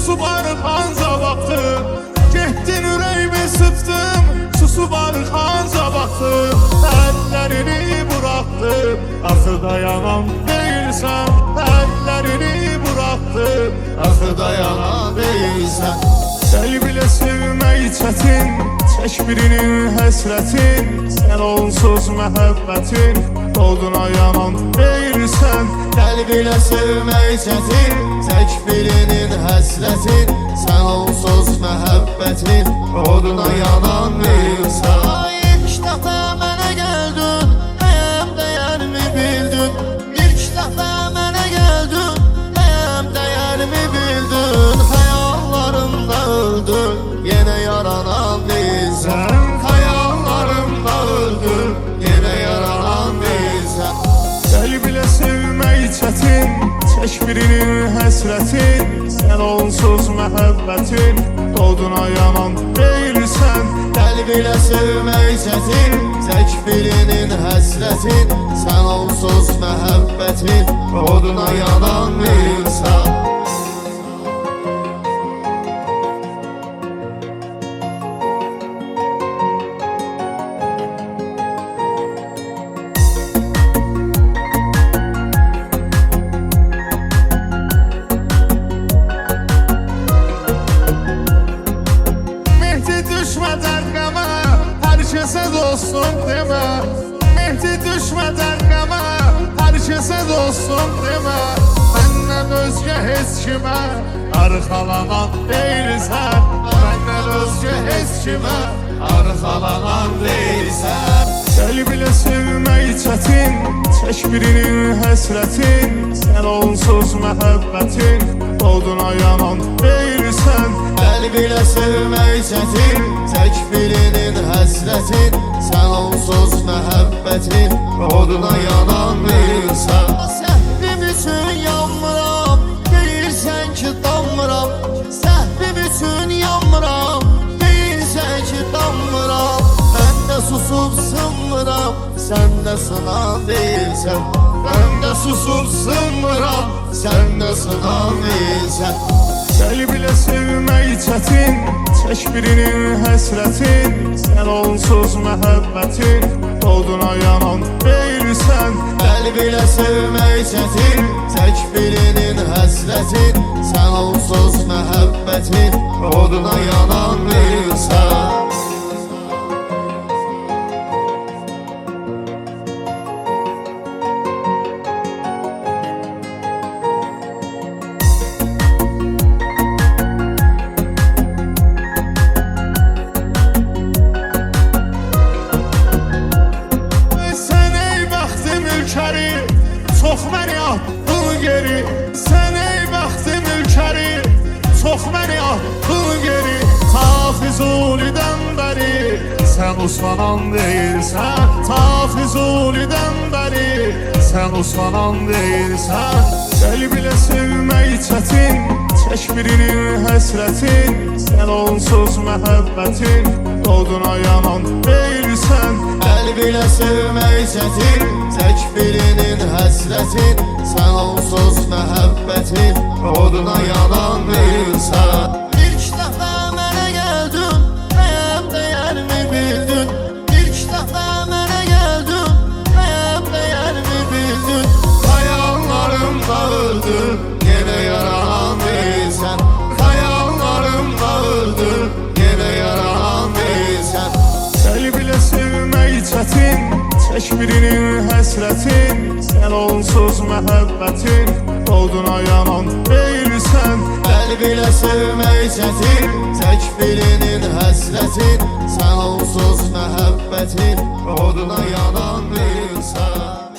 susub arxanca baxdım. Getdin ürəyimi sıxdım, susub arxanca baxdım. Əllərini buraxdım, axı dayanan deyilsən. Əllərini buraxdım, axı dayanan deyilsən. Dəli bilə sevmək çətin, çək birinin həsrətin. Sən onsuz məhəbbətin, oduna yanan deyilsən. Dəli bilə sevmək çətin, çək birinin həsrətin. Sən onsuz məhəbbətin, oduna yanan deyilsən. İlk dəfə mənə gəldin, nəyəm dəyərimi bildin. İlk dəfə mənə gəldin, nəyəm dəyərimi bildin. Xəyallarımda öldün, yenə yaranan deyilsən. Xəyallarımda öldün, yenə yaranan deyilsən. Dəli bilə sevmək çətin, çək birinin həsrətin. Sən onsuz məhəbbətin, oduna yanan deyilsən. Dəli bilə sevmək çətin, çək birinin həsrətin. Sən onsuz məhəbbətin, oduna yanan deyilsən. Düşmə dərqəmə, hər kəsə dostum demə. Mehdi düşmə dərqəmə, hər kəsə dostum demə. Məndən özgə heç kimə arxalanan deyilsən. Məndən özgə heç kimə arxalanan deyilsən. Dəli bilə sevmək çətin, çək birinin həsrətin. Sən onsuz məhəbbətin, oduna yanan deyilsən. Dəli bilə sevmək çətin, çək birinin həsrətin. Sən onsuz məhəbbətin, oduna yanan deyilsən. Səhvim üçün yanmıram, deyirsən ki danmıram. Səhvim üçün yanmıram, deyirsən ki danmıram. Mən də susub sınmıram, sən də sınan deyilsən. Mən də susub sınmıram, sən də sınan deyilsən. Dəli bilə sevmək çətin, çək birinin həsrətin. Sən onsuz məhəbbətin, oduna yanan deyilsən. Dəli bilə sevmək çətin, çək birinin həsrətin. Sən onsuz məhəbbətin, oduna yanan deyilsən. Çox məni atdın geri, sən ey bəxti mülkəri. Çox məni atdın geri, ta Füzulidən bəri. Sən uslanan deyilsən, ta Füzulidən bəri. Sən uslanan deyilsən. Dəli bilə sevmək çətin, çək birinin həsrətin. Sən onsuz məhəbbətin, oduna yanan deyilsən. Dəli bilə sevmək çətin, çək birinin həsrətin. Sən onsuz məhəbbətin, oduna yanan deyilsən. İlk dəfə mənə gəldin, nəyəm dəyərimi bildin. İlk dəfə mənə gəldin, nəyəm dəyərimi bildin. Xəyallarımda öldün, yenə yaranan deyilsən. Xəyallarımda öldün, yenə yaranan deyilsən. Dəli bilə sevmək çətin, çək birinin həsrətin. Sən onsuz məhəbbətin, oduna yanan deyilsən. Dəli bilə sevmək çətin, çək birinin həsrətin. Sən onsuz məhəbbətin, oduna yanan deyilsən.